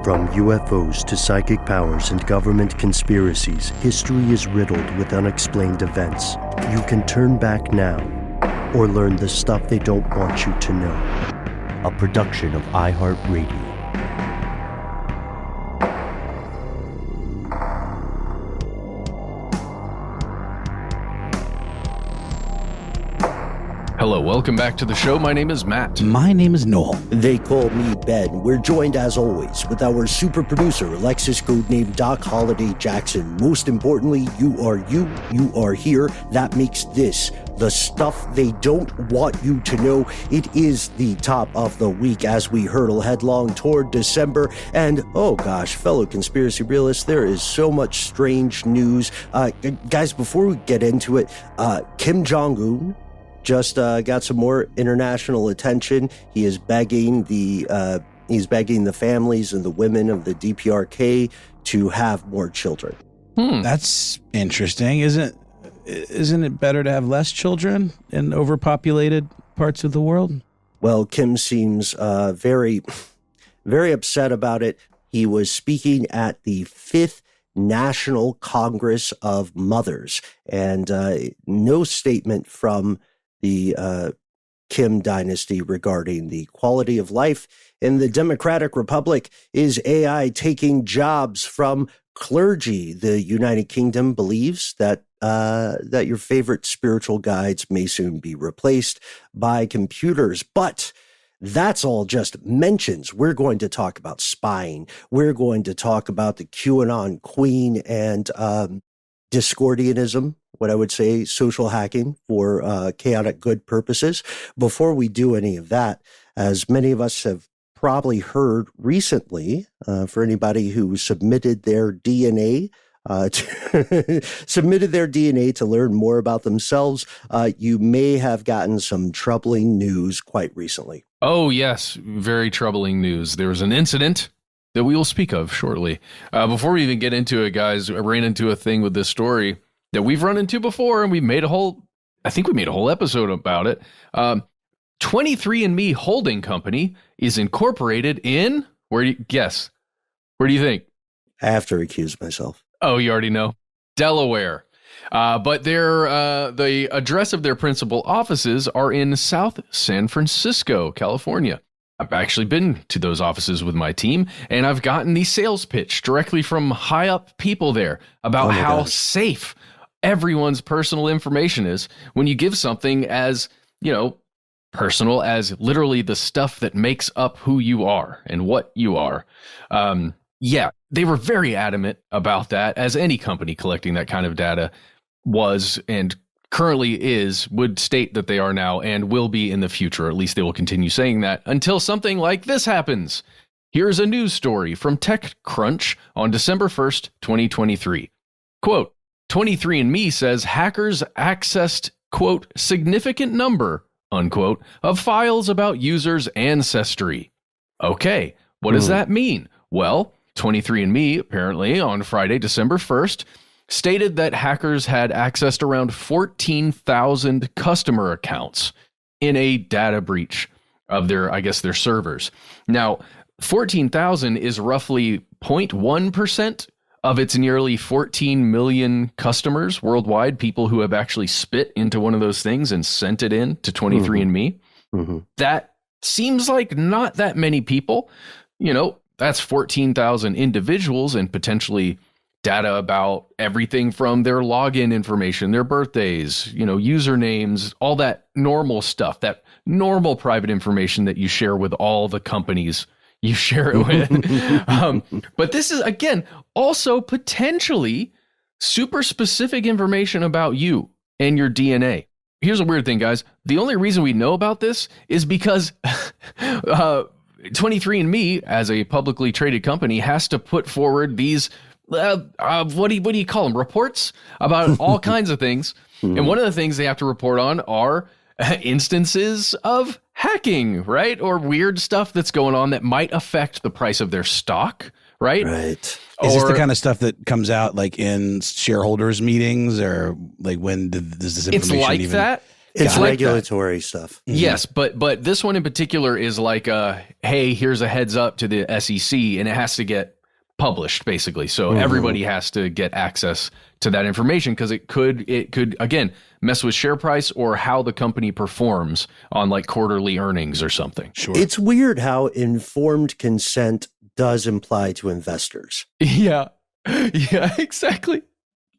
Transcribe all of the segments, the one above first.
From UFOs to psychic powers and government conspiracies, history is riddled with unexplained events. You can turn back now or learn the stuff they don't want you to know. A production of iHeartRadio. Hello, welcome back to the show. My name is Matt. My name is Noel. They call me Ben. We're joined, as always, with our super producer, Alexis, codenamed Doc Holiday Jackson. Most importantly, you are here. That makes this the stuff they don't want you to know. It is the top of the week as we hurtle headlong toward December. And, oh gosh, fellow conspiracy realists, there is so much strange news. Guys, before we get into it, Kim Jong-un just got some more international attention. He is begging the families and the women of the DPRK to have more children. That's interesting. Isn't it better to have less children in overpopulated parts of the world? Well, Kim seems very, very upset about it. He was speaking at the 5th National Congress of Mothers, and no statement from the Kim dynasty regarding the quality of life in the Democratic Republic. Is AI taking jobs from clergy? The United Kingdom believes that your favorite spiritual guides may soon be replaced by computers, but that's all just mentions. We're going to talk about spying. We're going to talk about the QAnon Queen and Discordianism, what I would say, social hacking for chaotic good purposes. Before we do any of that, as many of us have probably heard recently, for anybody who submitted their DNA to learn more about themselves, you may have gotten some troubling news quite recently. Oh, yes. Very troubling news. There was an incident that we will speak of shortly. Before we even get into it, guys, I ran into a thing with this story that we've run into before, and we made a whole episode about it. 23andMe Holding Company is incorporated in, where do you think? I have to recuse myself. Oh, you already know. Delaware. But the address of their principal offices are in South San Francisco, California. I've actually been to those offices with my team, and I've gotten the sales pitch directly from high up people there about how safe everyone's personal information is when you give something as, personal as literally the stuff that makes up who you are and what you are. They were very adamant about that, as any company collecting that kind of data was and currently would state that they are now and will be in the future. At least they will continue saying that until something like this happens. Here's a news story from TechCrunch on December 1st, 2023. Quote, 23andMe says hackers accessed, quote, significant number, unquote, of files about users' ancestry. Okay, what does that mean? Well, 23andMe apparently on Friday, December 1st, stated that hackers had accessed around 14,000 customer accounts in a data breach of their servers. Now, 14,000 is roughly 0.1% of its nearly 14 million customers worldwide, people who have actually spit into one of those things and sent it in to 23andMe. Mm-hmm. That seems like not that many people. That's 14,000 individuals and potentially data about everything from their login information, their birthdays, usernames, all that normal stuff, that normal private information that you share with all the companies you share it with. But this is, again, also potentially super specific information about you and your DNA. Here's a weird thing, guys. The only reason we know about this is because 23andMe, as a publicly traded company, has to put forward these what do you call them? Reports about all kinds of things. And one of the things they have to report on are instances of hacking, right? Or weird stuff that's going on that might affect the price of their stock, right? Right. Is this the kind of stuff that comes out like in shareholders meetings, or like when does this information it's like even... that. It's like regulatory stuff. Yes, but this one in particular is like, hey, here's a heads up to the SEC, and it has to get published basically. So everybody has to get access to that information because it could again mess with share price or how the company performs on like quarterly earnings or something. Sure. It's weird how informed consent does imply to investors. Yeah, exactly.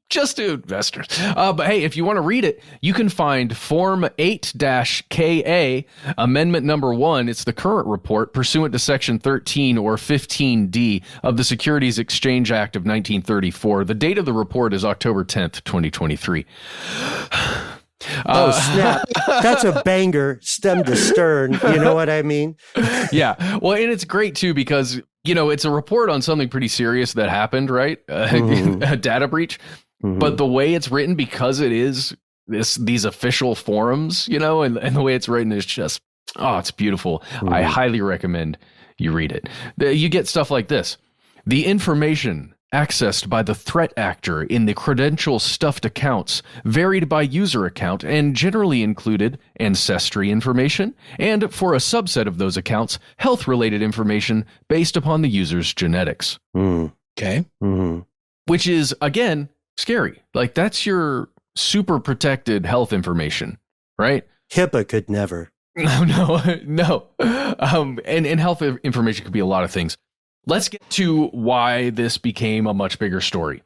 Just to investors. But hey, if you want to read it, you can find Form 8-KA, Amendment Number 1. It's the current report pursuant to Section 13 or 15D of the Securities Exchange Act of 1934. The date of the report is October 10th, 2023. Oh, snap. That's a banger, stem to stern. You know what I mean? Yeah. Well, and it's great, too, because, it's a report on something pretty serious that happened, right? A data breach. But the way it's written, because it is these official forums, and the way it's written is just, it's beautiful. I highly recommend you read it. You get stuff like this. The information accessed by the threat actor in the credential stuffed accounts varied by user account and generally included ancestry information and, for a subset of those accounts, health-related information based upon the user's genetics. Okay. Which is, again, scary. Like, that's your super protected health information, right? HIPAA could never. No. And health information could be a lot of things. Let's get to why this became a much bigger story.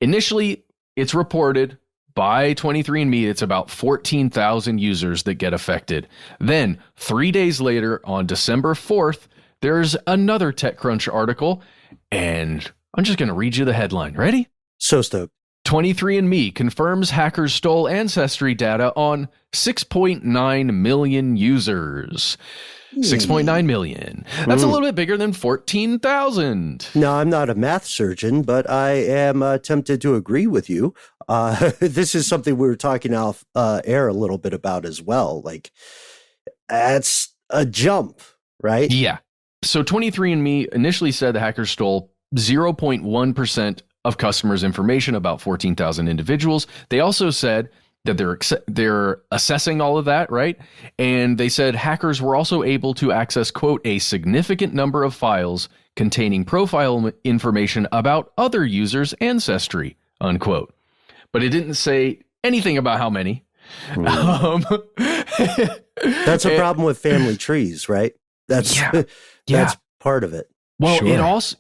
Initially, it's reported by 23andMe, it's about 14,000 users that get affected. Then, 3 days later, on December 4th, there's another TechCrunch article, and I'm just going to read you the headline. Ready? So stoked. 23andMe confirms hackers stole ancestry data on 6.9 million users. 6.9 million. That's a little bit bigger than 14,000. Now, I'm not a math surgeon, but I am tempted to agree with you. This is something we were talking off air a little bit about as well. Like, that's a jump, right? Yeah. So 23andMe initially said the hackers stole 0.1% of customers' information about 14,000 individuals. They also said that they're assessing all of that, right? And they said hackers were also able to access, quote, a significant number of files containing profile information about other users' ancestry, unquote. But it didn't say anything about how many. That's a problem with family trees, right? That's part of it. Well, Sure.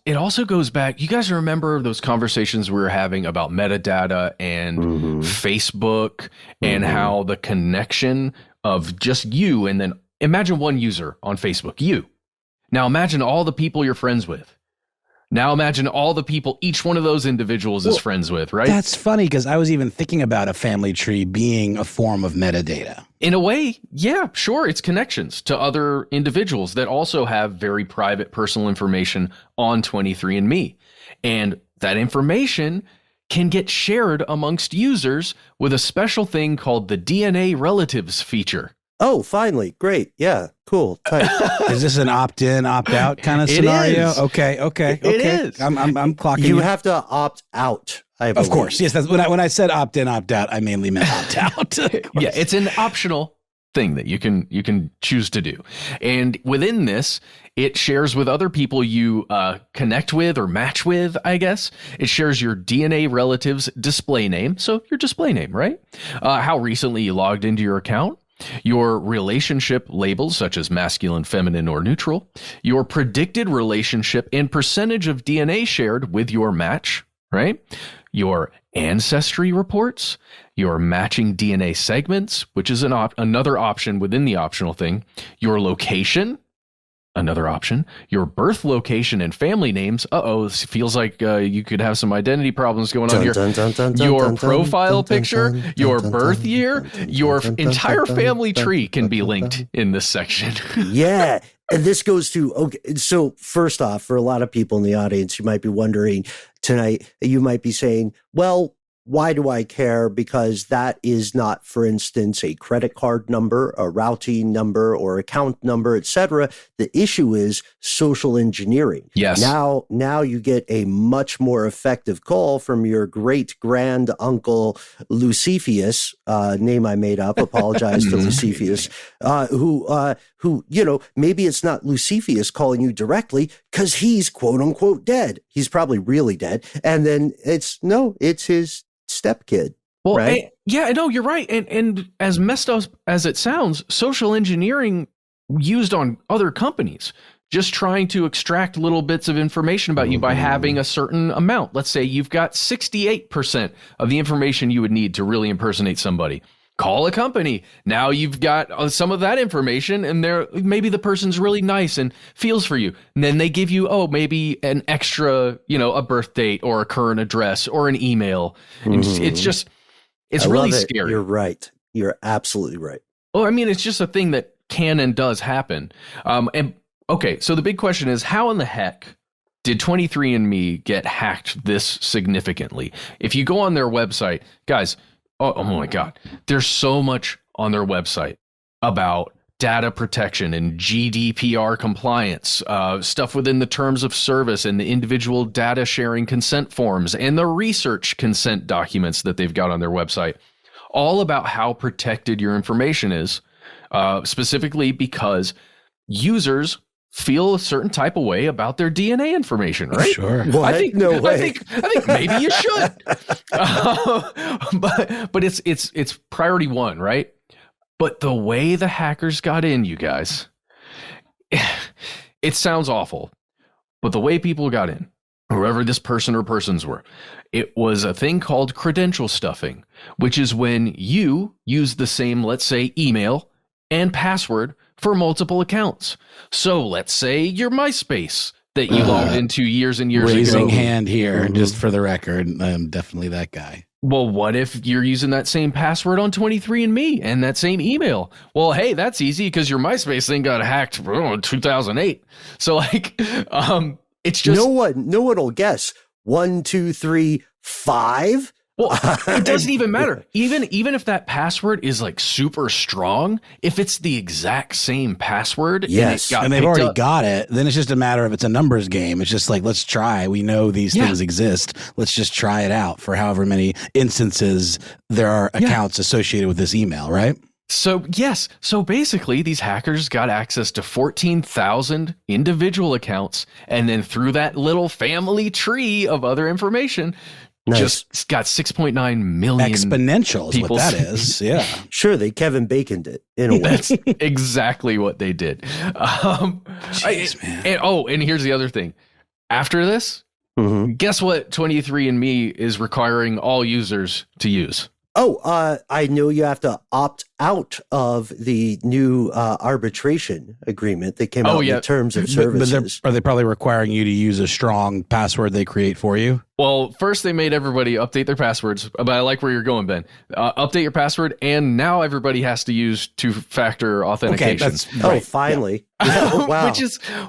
it also goes back. You guys remember those conversations we were having about metadata and Facebook and how the connection of just you, and then imagine one user on Facebook, you. Now imagine all the people you're friends with. Now imagine all the people each one of those individuals is friends with, right? That's funny because I was even thinking about a family tree being a form of metadata. In a way, yeah, sure. It's connections to other individuals that also have very private personal information on 23andMe. And that information can get shared amongst users with a special thing called the DNA relatives feature. Oh, finally. Great. Yeah. Cool. Tight. Is this an opt-in, opt-out kind of It scenario? is. Okay. It is. I'm clocking You you. have to opt out, I believe. Of course. Yes. That's when I said opt-in, opt-out, I mainly meant opt-out. Yeah, it's an optional thing that you can choose to do. And within this, it shares with other people you connect with or match with, I guess. It shares your DNA relatives display name. So your display name, right? How recently you logged into your account. Your relationship labels, such as masculine, feminine, or neutral. Your predicted relationship and percentage of DNA shared with your match, right? Your ancestry reports, your matching DNA segments, which is another option within the optional thing. Your location, another option. Your birth location and family names. This feels like you could have some identity problems going on here. Your profile picture, your birth year, your entire family tree can be linked in this section. Yeah. And this goes to, okay. So first off, for a lot of people in the audience, you might be wondering tonight, you might be saying, well, why do I care? Because that is not, for instance, a credit card number, a routing number, or account number, etc. The issue is social engineering. Yes. Now you get a much more effective call from your great grand uncle Lucifius, name I made up. Apologize to Lucifius, who maybe it's not Lucifius calling you directly because he's quote unquote dead. He's probably really dead, and then it's his stepkid. Well, right? No, you're right. And as messed up as it sounds, social engineering used on other companies, just trying to extract little bits of information about you by having a certain amount. Let's say you've got 68% of the information you would need to really impersonate somebody. Call a company. Now you've got some of that information, and maybe the person's really nice and feels for you. And then they give you, maybe an extra, a birth date or a current address or an email. And it's really scary. You're right. You're absolutely right. Well, I mean, it's just a thing that can and does happen. Okay, so the big question is, how in the heck did 23andMe get hacked this significantly? If you go on their website, guys, oh my God, there's so much on their website about data protection and GDPR compliance, stuff within the terms of service and the individual data sharing consent forms and the research consent documents that they've got on their website, all about how protected your information is, specifically because users feel a certain type of way about their DNA information, right? Sure. What? I think maybe you should. But it's priority one, right? But the way the hackers got in, you guys, it sounds awful, but the way people got in, whoever this person or persons were, it was a thing called credential stuffing, which is when you use the same, let's say, email and password for multiple accounts. So let's say your MySpace that you logged into years and years ago. Raising hand here, just for the record. I'm definitely that guy. Well, what if you're using that same password on 23andMe and that same email? Well, hey, that's easy because your MySpace thing got hacked in 2008. So it's just no one will guess 1, 2, 3, 5. Well, it doesn't even matter. Even if that password is like super strong, if it's the exact same password, yes, and they've already got it, then it's just a matter of it's a numbers game. It's just like, let's try. We know these things exist. Let's just try it out for however many instances there are accounts associated with this email, right? So yes. So basically, these hackers got access to 14,000 individual accounts, and then through that little family tree of other information, just got 6.9 million exponential is what that is. Yeah, sure. They Kevin Baconed it in a way. That's exactly what they did. Jeez, man. And here's the other thing. After this, guess what 23andMe is requiring all users to use? I know you have to opt out of the new arbitration agreement that came out in the terms of services. But are they probably requiring you to use a strong password they create for you? Well, first they made everybody update their passwords, but I like where you're going, Ben. Update your password, and now everybody has to use two-factor authentication. Okay, finally. Yeah, wow.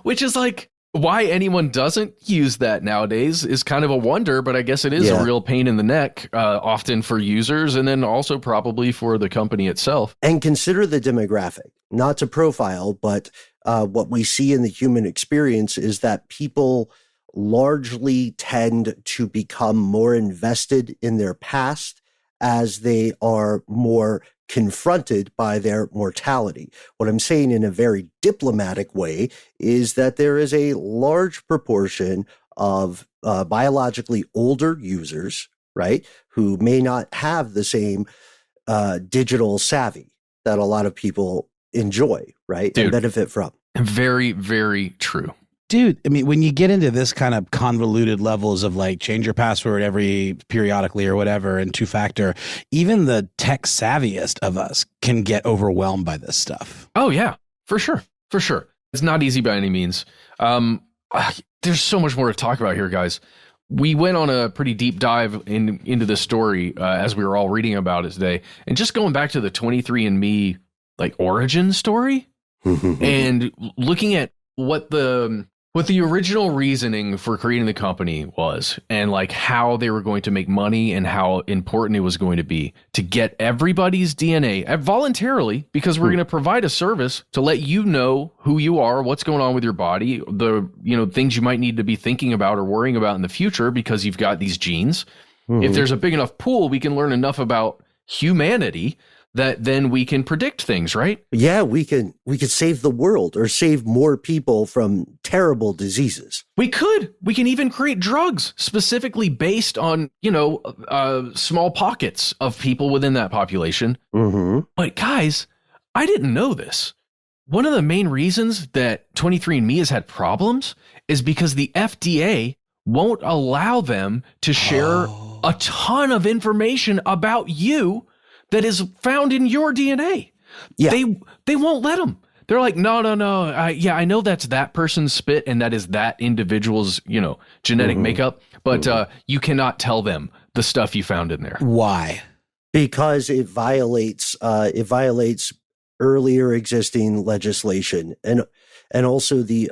Which is like, why anyone doesn't use that nowadays is kind of a wonder, but I guess it is a real pain in the neck, often for users, and then also probably for the company itself. And consider the demographic, not to profile, but what we see in the human experience is that people largely tend to become more invested in their past as they are more confronted by their mortality. What I'm saying in a very diplomatic way is that there is a large proportion of biologically older users, right, who may not have the same digital savvy that a lot of people enjoy, right, and benefit from. Very, very true. Dude, I mean, when you get into this kind of convoluted levels of like change your password every periodically or whatever and two-factor, even the tech savviest of us can get overwhelmed by this stuff. Oh, yeah, for sure. For sure. It's not easy by any means. There's so much more to talk about here, guys. We went on a pretty deep dive into this story as we were all reading about it today. And just going back to the 23andMe like origin story and looking at what the what the original reasoning for creating the company was, and like how they were going to make money and how important it was going to be to get everybody's DNA voluntarily, because we're going to provide a service to let you know who you are, what's going on with your body, the things you might need to be thinking about or worrying about in the future because you've got these genes. If there's a big enough pool, we can learn enough about humanity that then we can predict things, right? Yeah, we could save the world or save more people from terrible diseases. We can even create drugs specifically based on, small pockets of people within that population. But guys, I didn't know this. One of the main reasons that 23andMe has had problems is because the FDA won't allow them to share a ton of information about you that is found in your DNA. Yeah. They won't let them. They're like, no. I know that's that person's spit and that is that individual's, genetic makeup, but you cannot tell them the stuff you found in there. Why? Because it violates earlier existing legislation and also the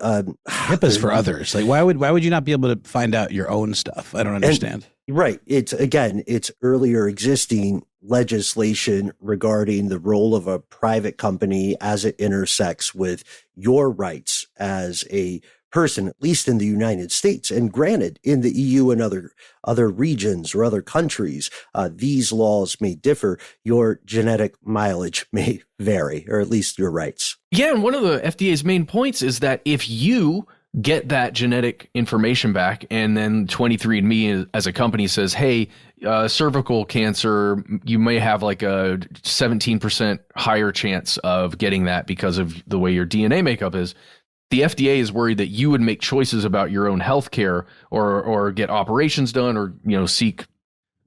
HIPAA's for others. Like, why would you not be able to find out your own stuff? I don't understand. Right. It's earlier existing legislation regarding the role of a private company as it intersects with your rights as a person, at least in the United States. And granted, in the EU and other regions or other countries, these laws may differ. Your genetic mileage may vary, or at least your rights. Yeah, and one of the FDA's main points is that if you get that genetic information back and then 23andMe as a company says, hey, cervical cancer, you may have like a 17% higher chance of getting that because of the way your DNA makeup is. The FDA is worried that you would make choices about your own health care or get operations done or, seek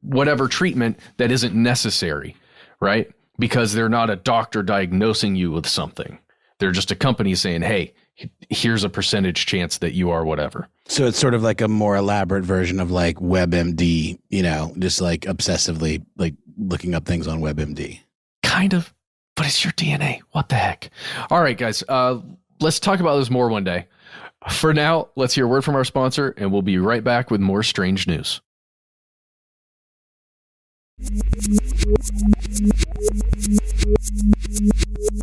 whatever treatment that isn't necessary, right? Because they're not a doctor diagnosing you with something. They're just a company saying, hey, here's a percentage chance that you are whatever. So it's sort of like a more elaborate version of like WebMD, just like obsessively like looking up things on WebMD. Kind of, but it's your DNA. What the heck? All right, guys, let's talk about this more one day. For now, let's hear a word from our sponsor, and we'll be right back with more strange news.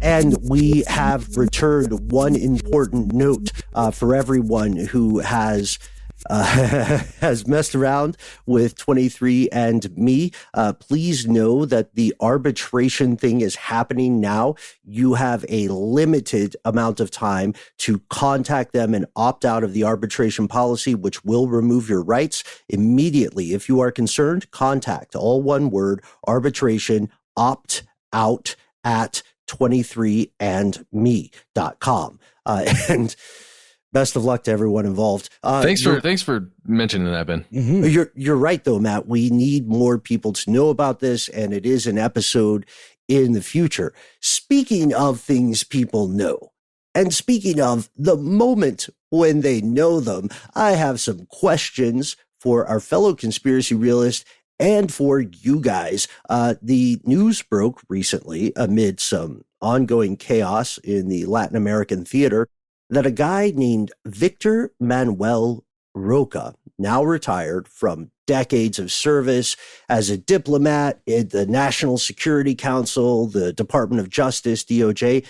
And we have returned one important note for everyone who has messed around with 23andMe. Please know that the arbitration thing is happening now. You have a limited amount of time to contact them and opt out of the arbitration policy, which will remove your rights immediately. If you are concerned, contact, all one word, arbitration, opt out at 23andme.com. And best of luck to everyone involved. Thanks for mentioning that, Ben. You're right, though, Matt. We need more people to know about this, and it is an episode in the future. Speaking of things people know, and speaking of the moment when they know them, I have some questions for our fellow conspiracy realists and for you guys. The news broke recently amid some ongoing chaos in the Latin American theater that a guy named Victor Manuel Roca, now retired from decades of service as a diplomat in the National Security Council, the Department of Justice, DOJ,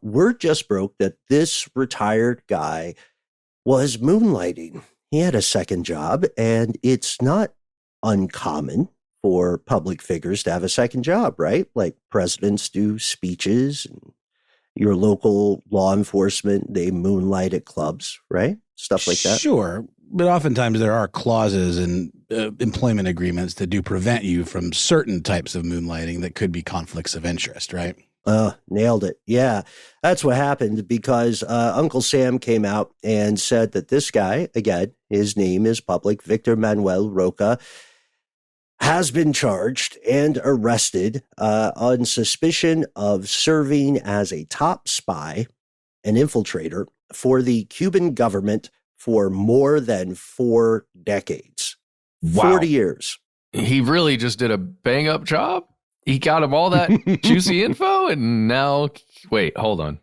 word just broke that this retired guy was moonlighting. He had a second job, and it's not uncommon for public figures to have a second job, right? Like presidents do speeches, and your local law enforcement, they moonlight at clubs, right? Stuff like that. Sure. But oftentimes there are clauses in employment agreements that do prevent you from certain types of moonlighting that could be conflicts of interest, right? Nailed it. Yeah, that's what happened because Uncle Sam came out and said that this guy, again, his name is public, Victor Manuel Roca, has been charged and arrested on suspicion of serving as a top spy and infiltrator for the Cuban government for more than 4 decades. Wow. 40 years. He really just did a bang up job. He got him all that juicy info, and now, wait, hold on.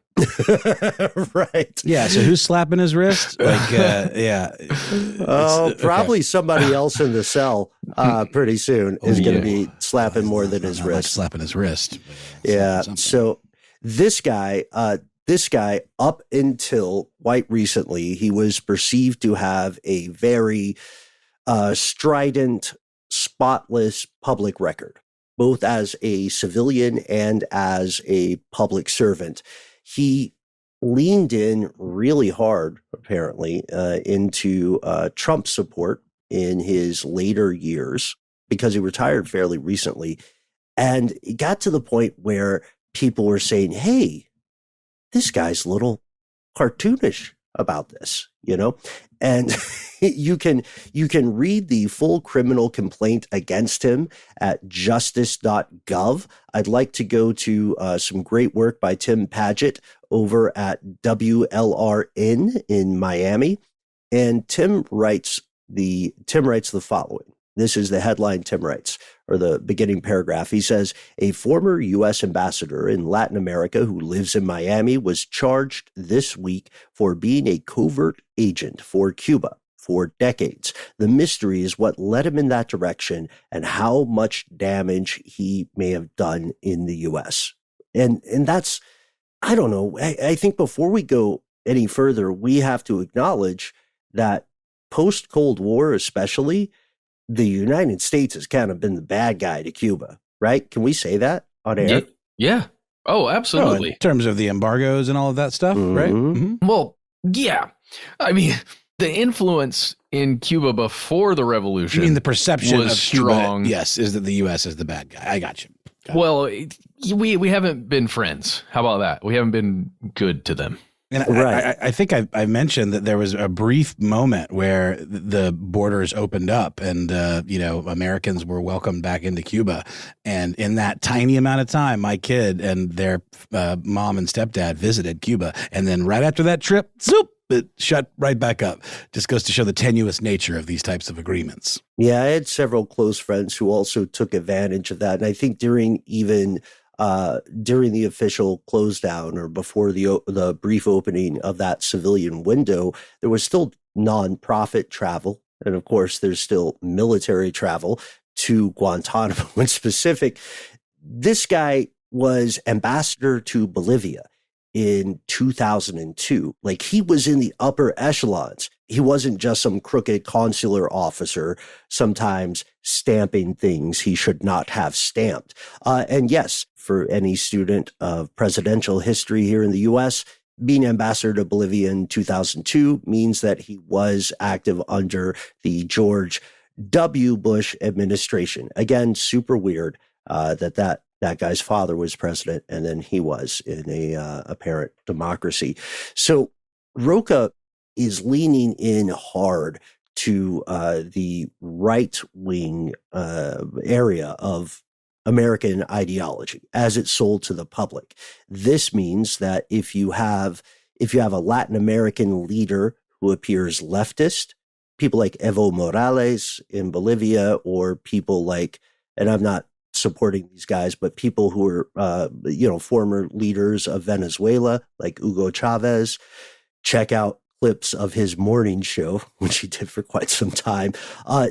Right. Yeah. So who's slapping his wrist? Like, yeah. Oh, probably somebody else in the cell pretty soon is going to be slapping more than his wrist. Like slapping his wrist. Yeah. So this guy up until quite recently, he was perceived to have a very strident, spotless public record, both as a civilian and as a public servant. He leaned in really hard, apparently, into Trump support in his later years because he retired fairly recently. And it got to the point where people were saying, hey, this guy's a little cartoonish about this, you know? And you can read the full criminal complaint against him at justice.gov. I'd like to go to some great work by Tim Padgett over at WLRN in Miami. And Tim writes the following. This is the headline Tim writes, or the beginning paragraph. He says, a former U.S. ambassador in Latin America who lives in Miami was charged this week for being a covert agent for Cuba for decades. The mystery is what led him in that direction and how much damage he may have done in the U.S. And that's, I don't know, I think before we go any further, we have to acknowledge that post-Cold War especially, the United States has kind of been the bad guy to Cuba, right? Can we say that on air? Yeah. Oh, absolutely. In terms of the embargoes and all of that stuff, right? Mm-hmm. Well, yeah. I mean, the influence in Cuba before the revolution, I mean, the perception was of Cuba, strong. yes, is that the U.S. is the bad guy. I got you. Well, we haven't been friends. How about that? We haven't been good to them. And right. I think I mentioned that there was a brief moment where the borders opened up and, Americans were welcomed back into Cuba. And in that tiny amount of time, my kid and their mom and stepdad visited Cuba. And then right after that trip, zoop, it shut right back up. Just goes to show the tenuous nature of these types of agreements. Yeah, I had several close friends who also took advantage of that. And I think during the official close down or before the brief opening of that civilian window, there was still nonprofit travel. And of course, there's still military travel to Guantanamo in specific. This guy was ambassador to Bolivia in 2002. Like, he was in the upper echelons. He wasn't just some crooked consular officer, sometimes stamping things he should not have stamped. And yes, for any student of presidential history here in the U.S., being ambassador to Bolivia in 2002 means that he was active under the George W. Bush administration. Again, super weird that guy's father was president and then he was in a apparent democracy. So Rocha is leaning in hard to the right-wing area of American ideology as it's sold to the public. This means that if you have a Latin American leader who appears leftist, people like Evo Morales in Bolivia, or people like, and I'm not supporting these guys, but people who are, former leaders of Venezuela, like Hugo Chavez. Check out clips of his morning show, which he did for quite some time.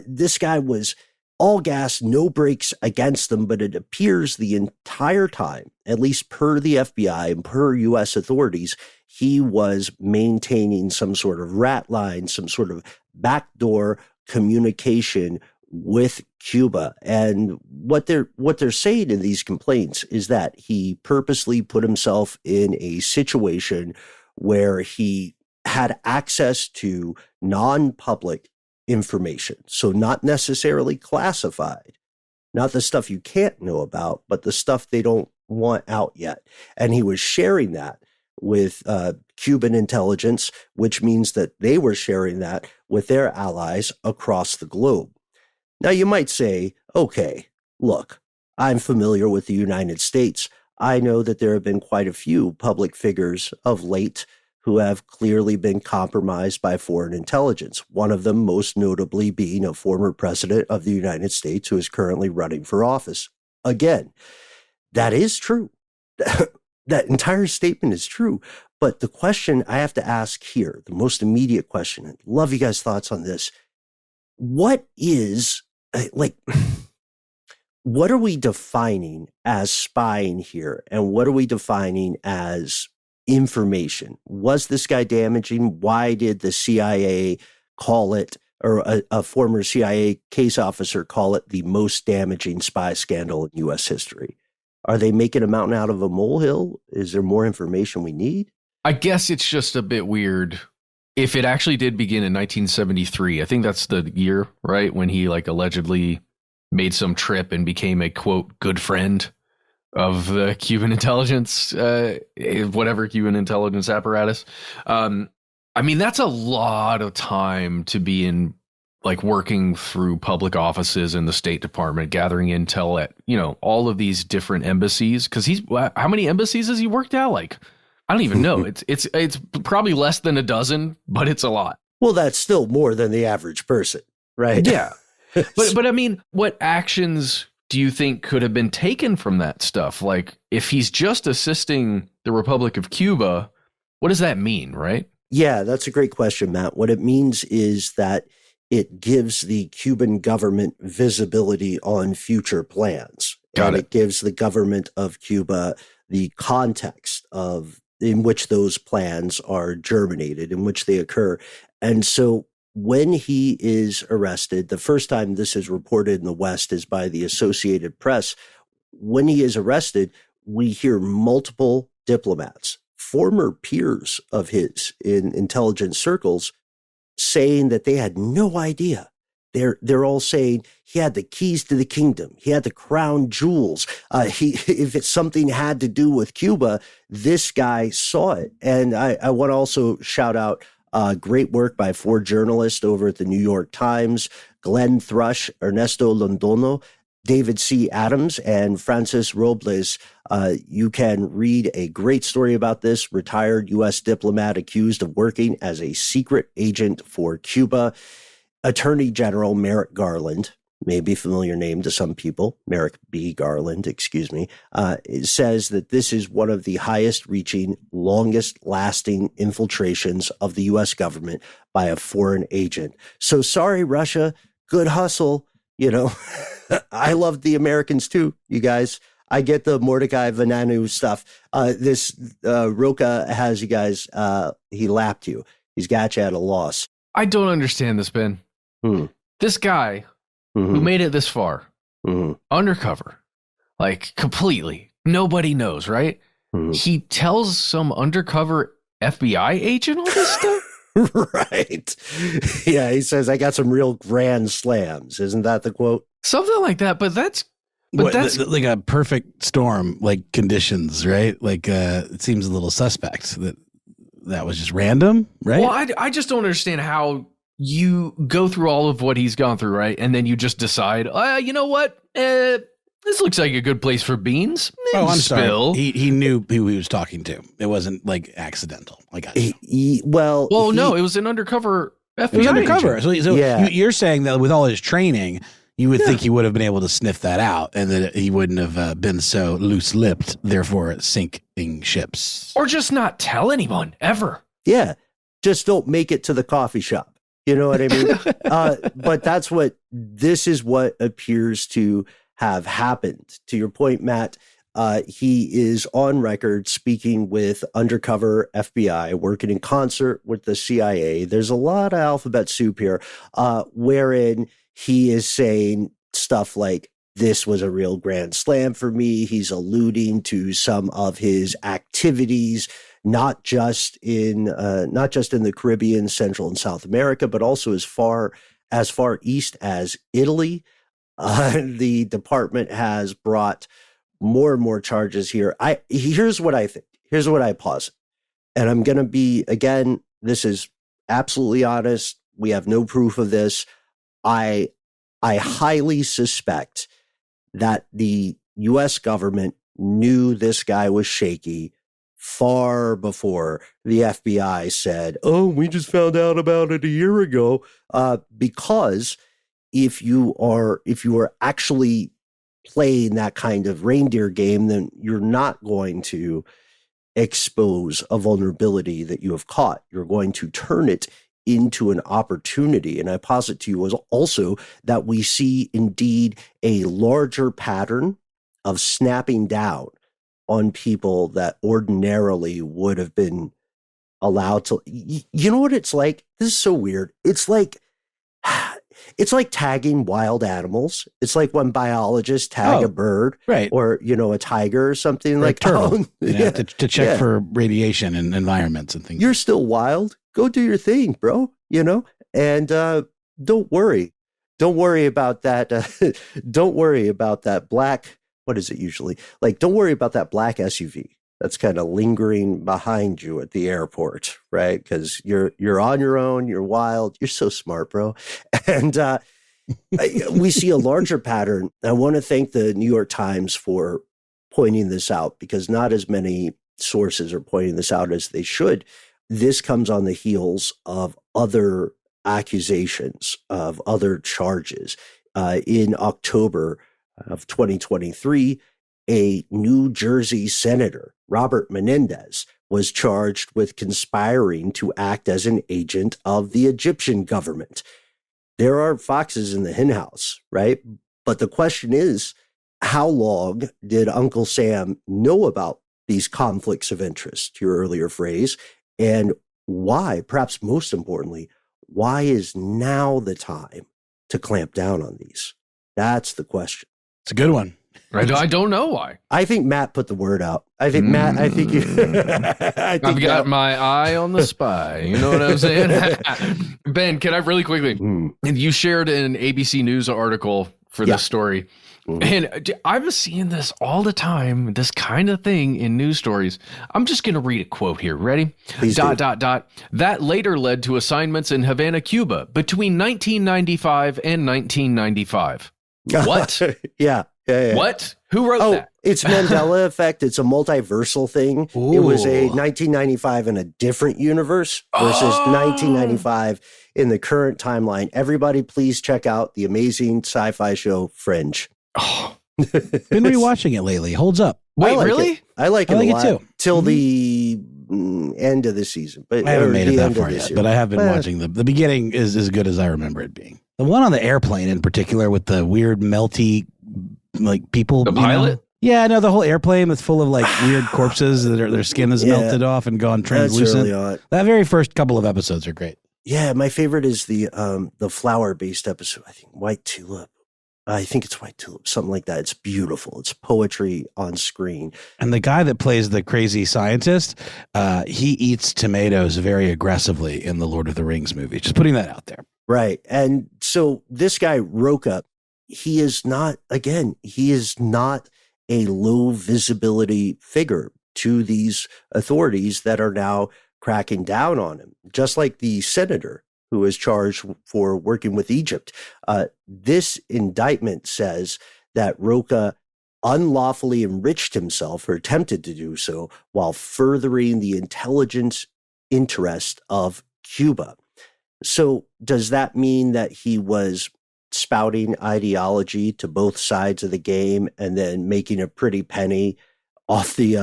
This guy was all gas, no brakes against them, but it appears the entire time, at least per the FBI and per U.S. authorities, he was maintaining some sort of rat line, some sort of backdoor communication with Cuba. And what they're saying in these complaints is that he purposely put himself in a situation where he had access to non-public information. So not necessarily classified, not the stuff you can't know about, but the stuff they don't want out yet. And he was sharing that with Cuban intelligence, which means that they were sharing that with their allies across the globe. Now, you might say, okay, look, I'm familiar with the United States. I know that there have been quite a few public figures of late who have clearly been compromised by foreign intelligence, one of them most notably being a former president of the United States who is currently running for office. Again, that is true. that entire statement is true. But the question I have to ask here, the most immediate question, I'd love you guys' thoughts on this. What is, what are we defining as spying here? And what are we defining as information? Was this guy damaging? Why did the CIA call it, or a former CIA case officer call it, the most damaging spy scandal in U.S. history? Are they making a mountain out of a molehill? Is there more information we need? I guess it's just a bit weird. If it actually did begin in 1973, I think that's the year, right? When he allegedly made some trip and became a, quote, good friend of the Cuban intelligence, whatever Cuban intelligence apparatus. That's a lot of time to be in, working through public offices in the State Department, gathering intel at, all of these different embassies. Because how many embassies has he worked at? I don't even know. It's probably less than a dozen, but it's a lot. Well, that's still more than the average person, right? Yeah. But what actions do you think could have been taken from that stuff? If he's just assisting the Republic of Cuba, what does that mean, right? Yeah, that's a great question, Matt. What it means is that it gives the Cuban government visibility on future plans. Got it. It gives the government of Cuba the context in which those plans are germinated, in which they occur. And so when he is arrested, the first time this is reported in the West is by the Associated Press. When he is arrested, we hear multiple diplomats, former peers of his in intelligence circles, saying that they had no idea. They're all saying he had the keys to the kingdom. He had the crown jewels. If it's something had to do with Cuba, this guy saw it. And I want to also shout out great work by 4 journalists over at the New York Times, Glenn Thrush, Ernesto Londono, David C. Adams, and Francis Robles. You can read a great story about this retired U.S. diplomat accused of working as a secret agent for Cuba. Attorney General Merrick Garland, maybe a familiar name to some people, Merrick B. Garland, says that this is one of the highest reaching, longest lasting infiltrations of the U.S. government by a foreign agent. So sorry, Russia, good hustle. I love the Americans too, you guys. I get the Mordecai Vanunu stuff. This Roca has you guys, he lapped you. He's got you at a loss. I don't understand this, Ben. This guy who made it this far, undercover, completely, nobody knows, right? He tells some undercover FBI agent all this stuff? Right. Yeah, he says, I got some real grand slams. Isn't that the quote? Something like that, but that's like a perfect storm, conditions, right? It seems a little suspect that was just random, right? Well, I just don't understand how you go through all of what he's gone through, right? And then you just decide, you know what? This looks like a good place for beans. I'm Spill. Sorry. He knew who he was talking to. It wasn't accidental. I got you. No, it was an undercover FBI. It was undercover. Agent. So yeah. You're saying that with all his training, you would think he would have been able to sniff that out, and that he wouldn't have been so loose-lipped, therefore sinking ships, or just not tell anyone ever. Yeah, just don't make it to the coffee shop. You know what I mean? But this is what appears to have happened. To your point, Matt, he is on record speaking with undercover FBI, working in concert with the CIA. There's a lot of alphabet soup here, wherein he is saying stuff like, this was a real grand slam for me. He's alluding to some of his activities, not just in the Caribbean, Central and South America, but also as far east as Italy. The department has brought more and more charges here. Here's what I think. Here's what I posit. And I'm going to be, again, this is absolutely honest. We have no proof of this. I highly suspect that the U.S. government knew this guy was shaky far before the FBI said, oh, we just found out about it a year ago. Because if you are actually playing that kind of reindeer game, then you're not going to expose a vulnerability that you have caught. You're going to turn it into an opportunity. And I posit to you as also that we see indeed a larger pattern of snapping down on people that ordinarily would have been allowed to. You know what it's like? This is so weird. It's like tagging wild animals. It's like when biologists tag a bird, right, or a tiger or something, like turtle. To check for radiation and environments and things. You're still wild. Go do your thing, bro. And don't worry about that. Don't worry about that black. What is it usually like? Don't worry about that black SUV that's kind of lingering behind you at the airport, right? Because you're on your own, you're wild, you're so smart, bro. And we see a larger pattern. I want to thank the New York Times for pointing this out, because not as many sources are pointing this out as they should. This comes on the heels of other accusations, of other charges. In October of 2023, a New Jersey senator, Robert Menendez, was charged with conspiring to act as an agent of the Egyptian government. There are foxes in the henhouse, right? But the question is, how long did Uncle Sam know about these conflicts of interest, your earlier phrase, and why, perhaps most importantly, why is now the time to clamp down on these? That's the question. It's a good one. I don't know why. I think Matt put the word out. I think Matt, I've got my eye on the spy. You know what I'm saying? Ben, can I really quickly? You shared an ABC News article for this story. And I'm seeing this all the time, this kind of thing in news stories. I'm just going to read a quote here. Ready? Please do. That later led to assignments in Havana, Cuba between 1995 and 1995. What? Yeah. What? Who wrote that? It's Mandela effect. It's a multiversal thing. Ooh. It was a 1995 in a different universe versus 1995 in the current timeline. Everybody, please check out the amazing sci-fi show Fringe. Been rewatching it lately. Holds up. Wait, really? I like it a lot. Too. Till the end of the season. But I haven't made it that far yet, but I have been watching the beginning is as good as I remember it being. The one on the airplane in particular with the weird melty like people. The pilot? Yeah, no, the whole airplane that's full of like weird corpses that their skin is melted off and gone translucent. That very first couple of episodes are great. Yeah, my favorite is the flower-based episode. I think White Tulip. I think it's White Tulip, something like that. It's beautiful. It's poetry on screen. And the guy that plays the crazy scientist, he eats tomatoes very aggressively in the Lord of the Rings movie. Just putting that out there. Right. And so this guy, Roca, he is not a low visibility figure to these authorities that are now cracking down on him, just like the senator who is charged for working with Egypt. This indictment says that Roca unlawfully enriched himself or attempted to do so while furthering the intelligence interest of Cuba. So does that mean that he was spouting ideology to both sides of the game and then making a pretty penny off the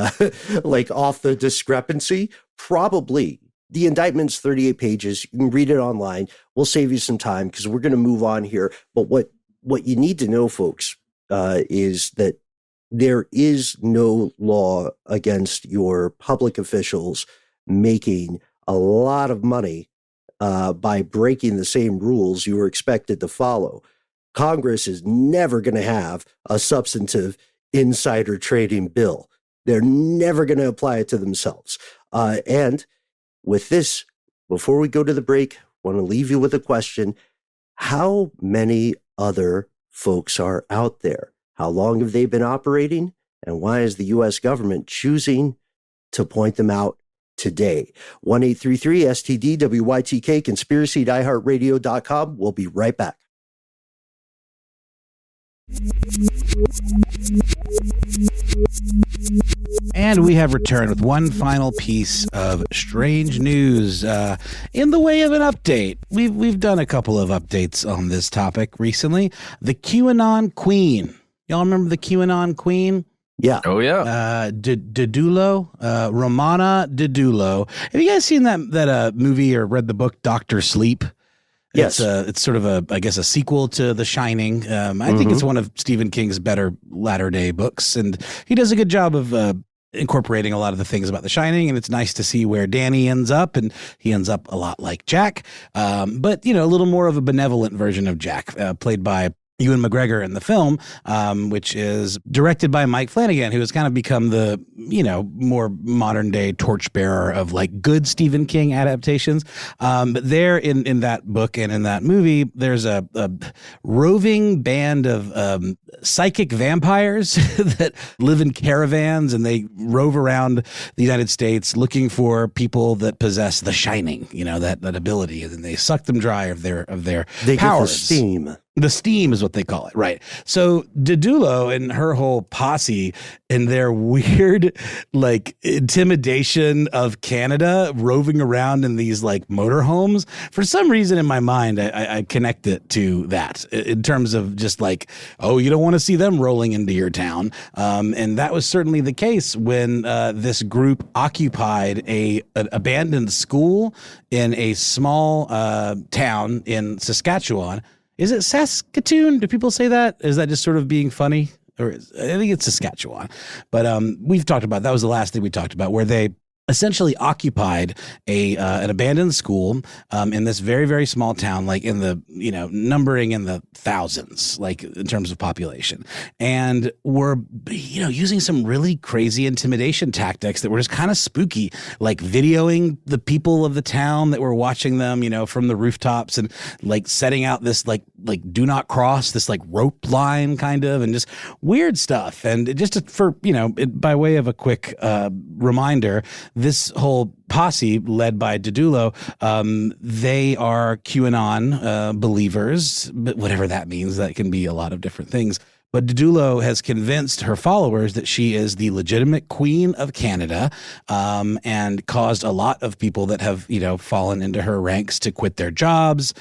off the discrepancy? Probably. The indictment's 38 pages. You can read it online. We'll save you some time because we're going to move on here. But what you need to know, folks, is that there is no law against your public officials making a lot of money by breaking the same rules you were expected to follow. Congress is never going to have a substantive insider trading bill. They're never going to apply it to themselves. And with this, before we go to the break, I want to leave you with a question. How many other folks are out there? How long have they been operating? And why is the U.S. government choosing to point them out today? 1-833-STD-WYTK, conspiracy at iHeartRadio.com. We'll be right back. And we have returned with one final piece of strange news in the way of an update. We've done a couple of updates on this topic recently. The QAnon Queen. Y'all remember the QAnon Queen? Yeah. Oh yeah. Didulo, Romana Didulo. Have you guys seen that movie or read the book Dr. Sleep? Yes. It's sort of a sequel to The Shining. I think it's one of Stephen King's better latter-day books, and he does a good job of incorporating a lot of the things about The Shining, and it's nice to see where Danny ends up, and he ends up a lot like Jack, but a little more of a benevolent version of Jack, played by Ewan McGregor in the film, which is directed by Mike Flanagan, who has kind of become the, more modern day torchbearer of like good Stephen King adaptations. But there in that book and in that movie, there's a roving band of psychic vampires that live in caravans, and they rove around the United States looking for people that possess the shining, that ability, and then they suck them dry of their They powers. get the steam. The steam is what they call it, right? So Didulo and her whole posse and their weird, like, intimidation of Canada, roving around in these like motorhomes. For some reason in my mind, I connect it to that in terms of just like, oh, you don't want to see them rolling into your town. And that was certainly the case when this group occupied an abandoned school in a small town in Saskatchewan. Is it Saskatoon? Do people say that? Is that just sort of being funny? Or I think it's Saskatchewan. But we've talked about, that was the last thing we talked about, where they essentially occupied an abandoned school in this very, very small town, like in the, numbering in the thousands, like in terms of population. And were, using some really crazy intimidation tactics that were just kind of spooky, like videoing the people of the town that were watching them, from the rooftops, and like setting out this like do not cross, this like rope line kind of, and just weird stuff. And just for, by way of a quick reminder, this whole posse led by Didulo, they are QAnon believers, but whatever that means, that can be a lot of different things. But Didulo has convinced her followers that she is the legitimate queen of Canada, and caused a lot of people that have, fallen into her ranks to quit their jobs.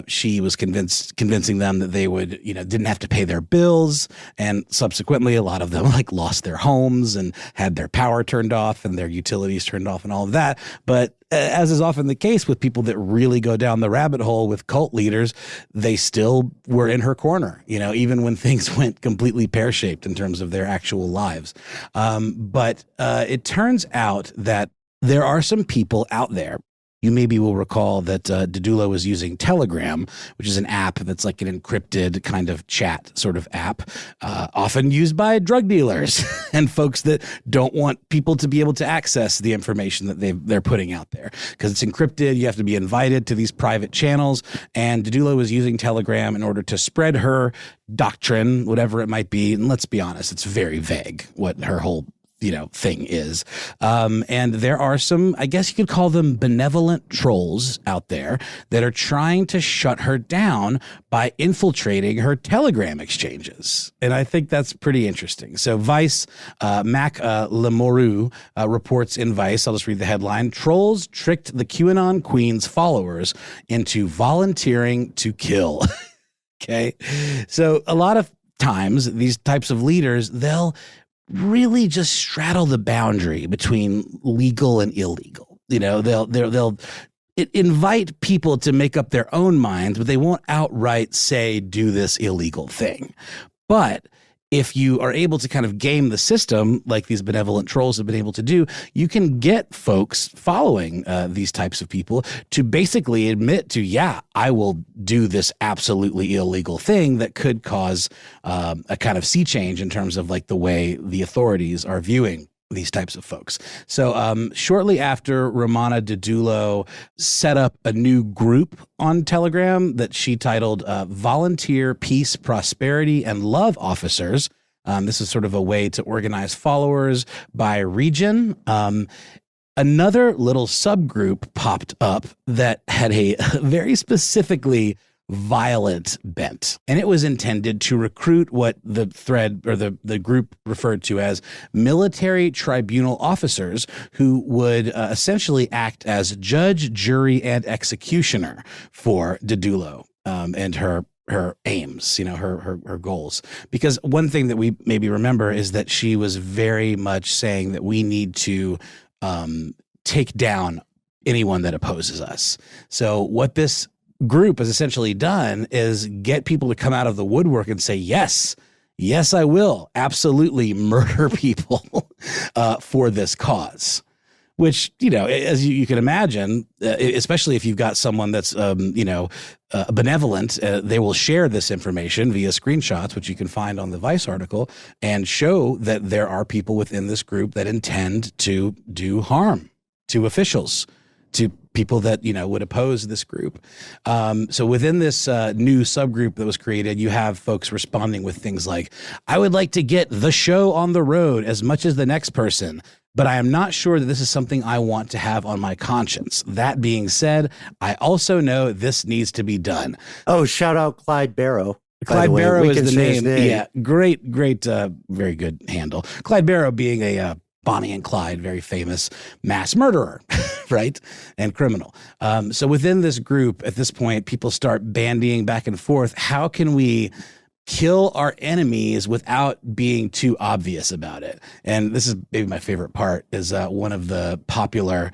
She was convincing them that they would, didn't have to pay their bills. And subsequently, a lot of them like lost their homes and had their power turned off and their utilities turned off and all of that. But as is often the case with people that really go down the rabbit hole with cult leaders, they still were in her corner, even when things went completely pear-shaped in terms of their actual lives. But it turns out that there are some people out there. You maybe will recall that Didulo was using Telegram, which is an app that's like an encrypted kind of chat sort of app, often used by drug dealers and folks that don't want people to be able to access the information that they're putting out there. Because it's encrypted, you have to be invited to these private channels, and Didulo was using Telegram in order to spread her doctrine, whatever it might be. And let's be honest, it's very vague what her whole thing is. And there are some, I guess you could call them benevolent trolls out there that are trying to shut her down by infiltrating her Telegram exchanges. And I think that's pretty interesting. So Vice, Mac Lemoru reports in Vice, I'll just read the headline: "Trolls tricked the QAnon Queen's followers into volunteering to kill." Okay. So a lot of times these types of leaders, they'll really just straddle the boundary between legal and illegal. They'll invite people to make up their own minds, but they won't outright say, do this illegal thing. But if you are able to kind of game the system, like these benevolent trolls have been able to do, you can get folks following these types of people to basically admit to, yeah, I will do this absolutely illegal thing that could cause a kind of sea change in terms of like the way the authorities are viewing these types of folks. So shortly after, Romana Didulo set up a new group on Telegram that she titled Volunteer Peace, Prosperity, and Love Officers. This is sort of a way to organize followers by region. Another little subgroup popped up that had a very specifically violent bent, and it was intended to recruit what the thread or the group referred to as military tribunal officers who would essentially act as judge, jury, and executioner for Didulo and her her aims, her goals. Because one thing that we maybe remember is that she was very much saying that we need to take down anyone that opposes us. So what this group has essentially done is get people to come out of the woodwork and say, yes, I will absolutely murder people for this cause. Which, as you can imagine, especially if you've got someone that's, benevolent, they will share this information via screenshots, which you can find on the Vice article, and show that there are people within this group that intend to do harm to officials, to people that, would oppose this group. So within this new subgroup that was created, you have folks responding with things like, I would like to get the show on the road as much as the next person, but I am not sure that this is something I want to have on my conscience. That being said, I also know this needs to be done. Oh, shout out Clyde Barrow. Clyde Barrow is the name. Yeah, great, very good handle. Clyde Barrow being a Bonnie and Clyde, very famous mass murderer, right? And criminal. So within this group, at this point, people start bandying back and forth. How can we kill our enemies without being too obvious about it? And this is maybe my favorite part, is one of the popular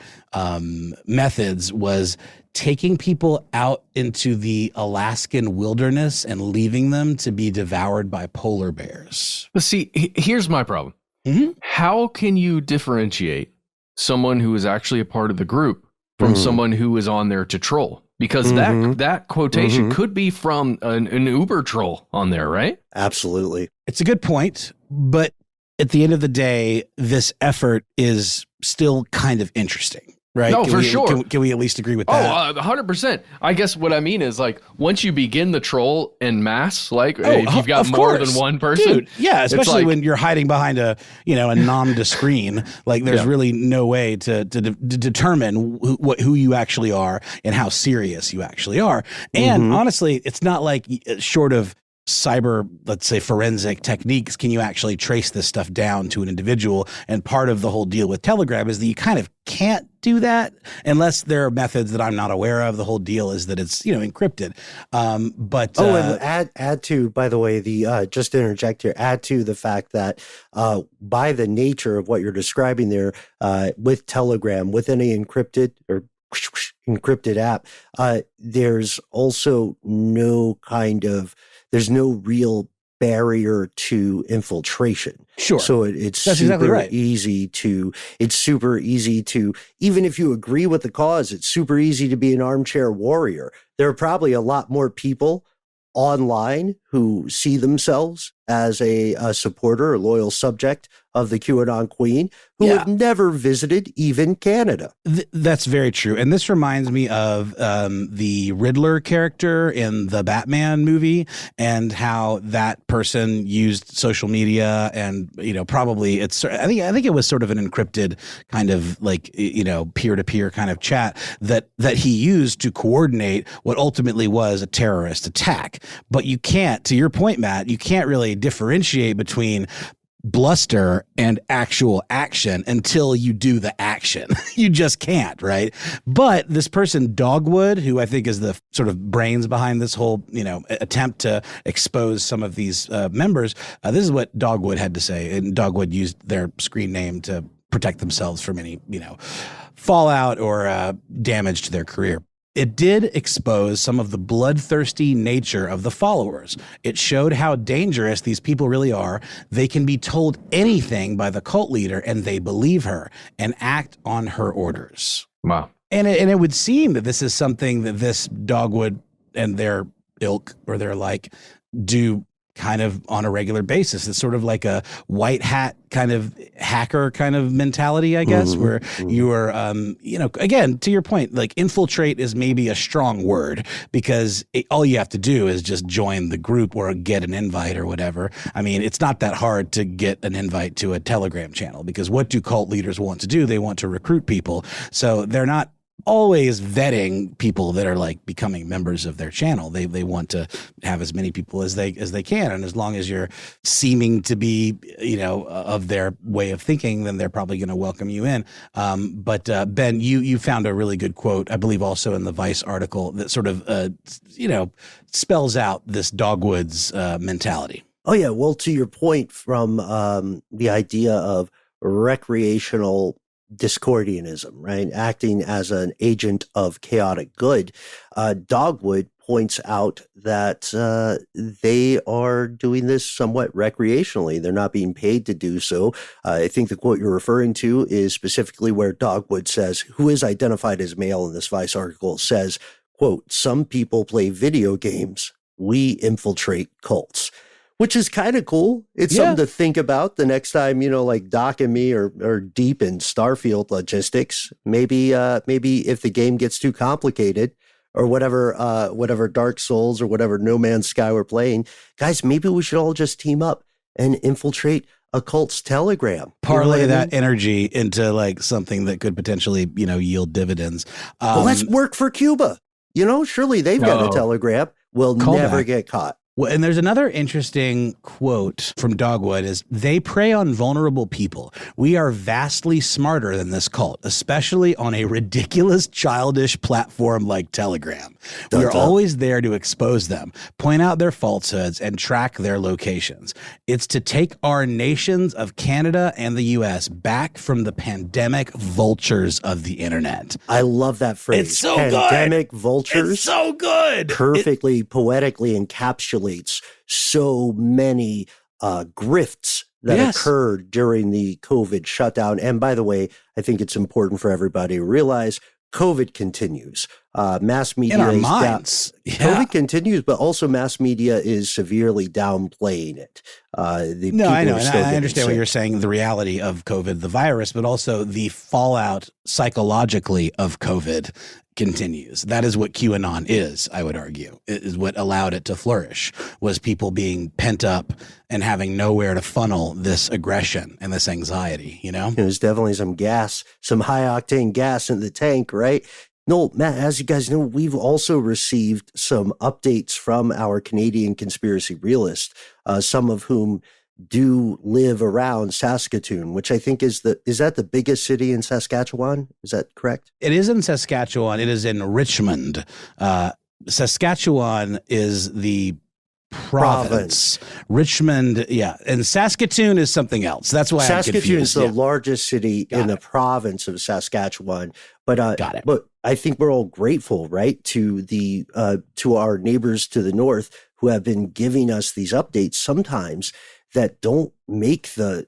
methods was taking people out into the Alaskan wilderness and leaving them to be devoured by polar bears. But see, here's my problem. Mm-hmm. How can you differentiate someone who is actually a part of the group from someone who is on there to troll? Because that quotation could be from an Uber troll on there, right? Absolutely. It's a good point, but at the end of the day, this effort is still kind of interesting, right? No, for sure. Can we at least agree with that? 100%. I guess what I mean is, like, once you begin the troll en masse, like if you've got more than one person. Dude, yeah, especially when you're hiding behind a nondescript screen, like there's really no way to determine who you actually are and how serious you actually are. And honestly, it's not like, short of cyber, let's say, forensic techniques, can you actually trace this stuff down to an individual? And part of the whole deal with Telegram is that you kind of can't do that unless there are methods that I'm not aware of. The whole deal is that it's, encrypted. And add to, by the way, the just to interject here, add to the fact that by the nature of what you're describing there, with Telegram, with any encrypted or encrypted app, there's also there's no real barrier to infiltration. Sure. So it's That's super exactly right. it's super easy to, even if you agree with the cause, it's super easy to be an armchair warrior. There are probably a lot more people online who see themselves as a supporter or loyal subject of the QAnon Queen who have never visited even Canada. That's very true. And this reminds me of the Riddler character in the Batman movie, and how that person used social media and, probably I think it was sort of an encrypted kind of like, peer-to-peer kind of chat that he used to coordinate what ultimately was a terrorist attack. But you can't, to your point, Matt, you can't really differentiate between bluster and actual action until you do the action. You just can't, right? But this person, Dogwood, who I think is the sort of brains behind this whole, attempt to expose some of these members, this is what Dogwood had to say. And Dogwood used their screen name to protect themselves from any, fallout or damage to their career. It did expose some of the bloodthirsty nature of the followers. It showed how dangerous these people really are. They can be told anything by the cult leader and they believe her and act on her orders. Wow. And it would seem that this is something that this Dogwood and their ilk or their like do kind of on a regular basis. It's sort of like a white hat kind of hacker kind of mentality, I guess, where you are, again, to your point, like infiltrate is maybe a strong word, because all you have to do is just join the group or get an invite or whatever. I mean, it's not that hard to get an invite to a Telegram channel, because what do cult leaders want to do? They want to recruit people. So they're not always vetting people that are like becoming members of their channel. They want to have as many people as they can, and as long as you're seeming to be, of their way of thinking, then they're probably going to welcome you in. But Ben, you found a really good quote, I believe, also in the Vice article that sort of spells out this Dogwoods mentality. Oh yeah, well, to your point from the idea of recreational Discordianism, right? Acting as an agent of chaotic good. Dogwood points out that they are doing this somewhat recreationally. They're not being paid to do so. I think the quote you're referring to is specifically where Dogwood says, who is identified as male in this Vice article, says, quote, "Some people play video games. We infiltrate cults." Which is kind of cool. It's something to think about the next time, like Doc and me are deep in Starfield logistics. Maybe if the game gets too complicated or whatever Dark Souls or whatever No Man's Sky we're playing, guys, maybe we should all just team up and infiltrate a cult's Telegram. Parlay that energy into like something that could potentially, yield dividends. Well, let's work for Cuba. Surely they've got a Telegram. We'll never get caught. Well, and there's another interesting quote from Dogwood is, "They prey on vulnerable people. We are vastly smarter than this cult, especially on a ridiculous, childish platform like Telegram. We are always there to expose them, point out their falsehoods, and track their locations. It's to take our nations of Canada and the U.S. back from the pandemic vultures of the internet." I love that phrase. It's so pandemic good. Vultures. It's so good. Perfectly, poetically encapsulates so many grifts that occurred during the COVID shutdown. And by the way, I think it's important for everybody to realize COVID continues. Mass media in our is minds. COVID continues, but also mass media is severely downplaying it. I know. And I understand what you're saying, the reality of COVID, the virus, but also the fallout psychologically of COVID continues. That is what QAnon is, I would argue. It is what allowed it to flourish, was people being pent up and having nowhere to funnel this aggression and this anxiety, There's definitely some gas, some high octane gas in the tank, right? No, Matt, as you guys know, we've also received some updates from our Canadian conspiracy realists, some of whom do live around Saskatoon, which I think is that the biggest city in Saskatchewan? Is that correct? It is in Saskatchewan. It is in Richmond. Saskatchewan is the province. Richmond, and Saskatoon is something else. That's why Saskatoon is the largest city in the province of Saskatchewan. But got it. But I think we're all grateful, right, to the to our neighbors to the north who have been giving us these updates sometimes that don't make the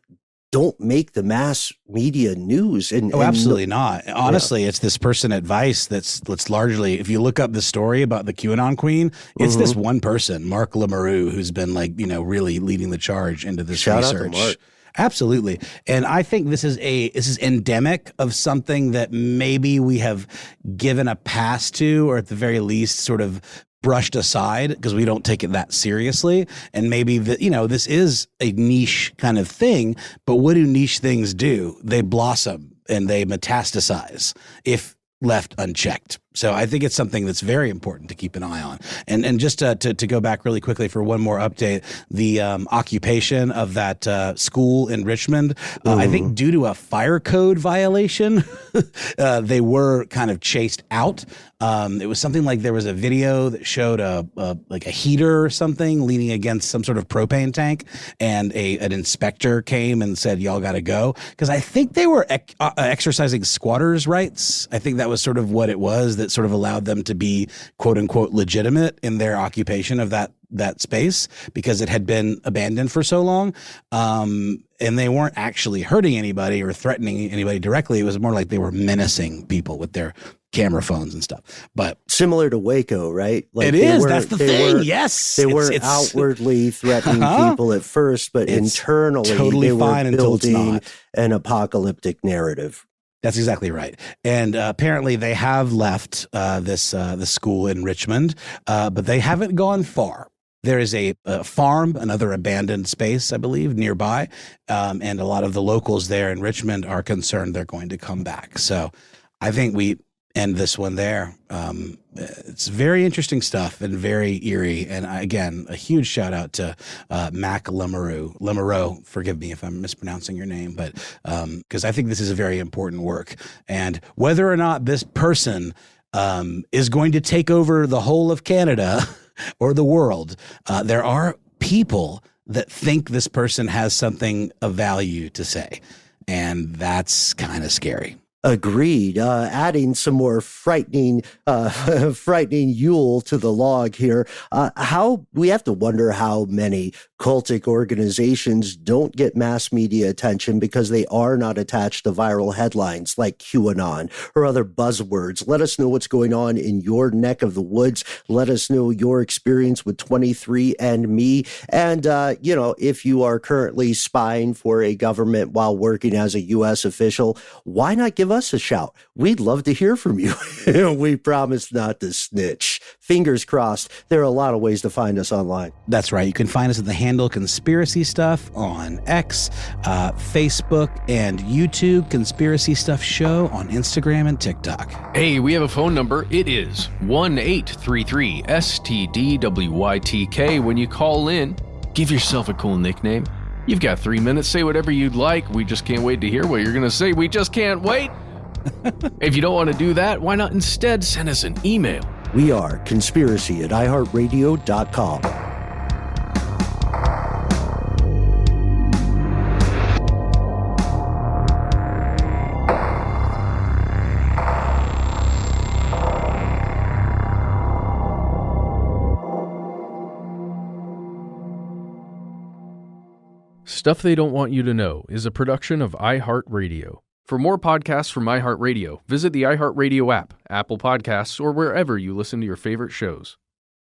mass media news. Absolutely not. Honestly, it's this person at Vice that's largely, if you look up the story about the QAnon Queen, it's this one person, Mark Lamoureux, who's been really leading the charge into this research. Shout out to Mark. Absolutely. And I think this is endemic of something that maybe we have given a pass to, or at the very least sort of brushed aside because we don't take it that seriously. And maybe this is a niche kind of thing, but what do niche things do? They blossom and they metastasize if left unchecked. So I think it's something that's very important to keep an eye on. And just to go back really quickly for one more update, the occupation of that school in Richmond, I think due to a fire code violation, they were kind of chased out. It was something like there was a video that showed like a heater or something leaning against some sort of propane tank, and an inspector came and said, "Y'all got to go," because I think they were exercising squatters' rights. I think that was sort of what it was that sort of allowed them to be quote unquote legitimate in their occupation of that space, because it had been abandoned for so long. And they weren't actually hurting anybody or threatening anybody directly. It was more like they were menacing people with their camera phones and stuff. But similar to Waco, right? Like it is. That's the thing. Yes. They were outwardly threatening people at first, but internally totally they were building not. An apocalyptic narrative. That's exactly right. And apparently they have left this school in Richmond, but they haven't gone far. There is a farm, another abandoned space, I believe, nearby. And a lot of the locals there in Richmond are concerned they're going to come back. So I think and this one there. It's very interesting stuff and very eerie. And again, a huge shout out to Mac Lemereau. Forgive me if I'm mispronouncing your name, but because I think this is a very important work. And whether or not this person is going to take over the whole of Canada or the world, there are people that think this person has something of value to say. And that's kind of scary. Agreed. Adding some more frightening Yule to the log here. How we have to wonder how many cultic organizations don't get mass media attention because they are not attached to viral headlines like QAnon or other buzzwords. Let us know what's going on in your neck of the woods. Let us know your experience with 23andMe. And, if you are currently spying for a government while working as a U.S. official, why not give us a shout? We'd love to hear from you. We promise not to snitch. Fingers crossed. There are a lot of ways to find us online. That's right. You can find us at the handle Conspiracy Stuff on X, Facebook, and YouTube. Conspiracy Stuff Show on Instagram and TikTok. Hey, we have a phone number. It is 1-833-STDWYTK. When you call in, give yourself a cool nickname. You've got 3 minutes. Say whatever you'd like. We just can't wait to hear what you're going to say. We just can't wait. If you don't want to do that, why not instead send us an email? We are conspiracy@iHeartRadio.com. Stuff They Don't Want You to Know is a production of iHeartRadio. For more podcasts from iHeartRadio, visit the iHeartRadio app, Apple Podcasts, or wherever you listen to your favorite shows.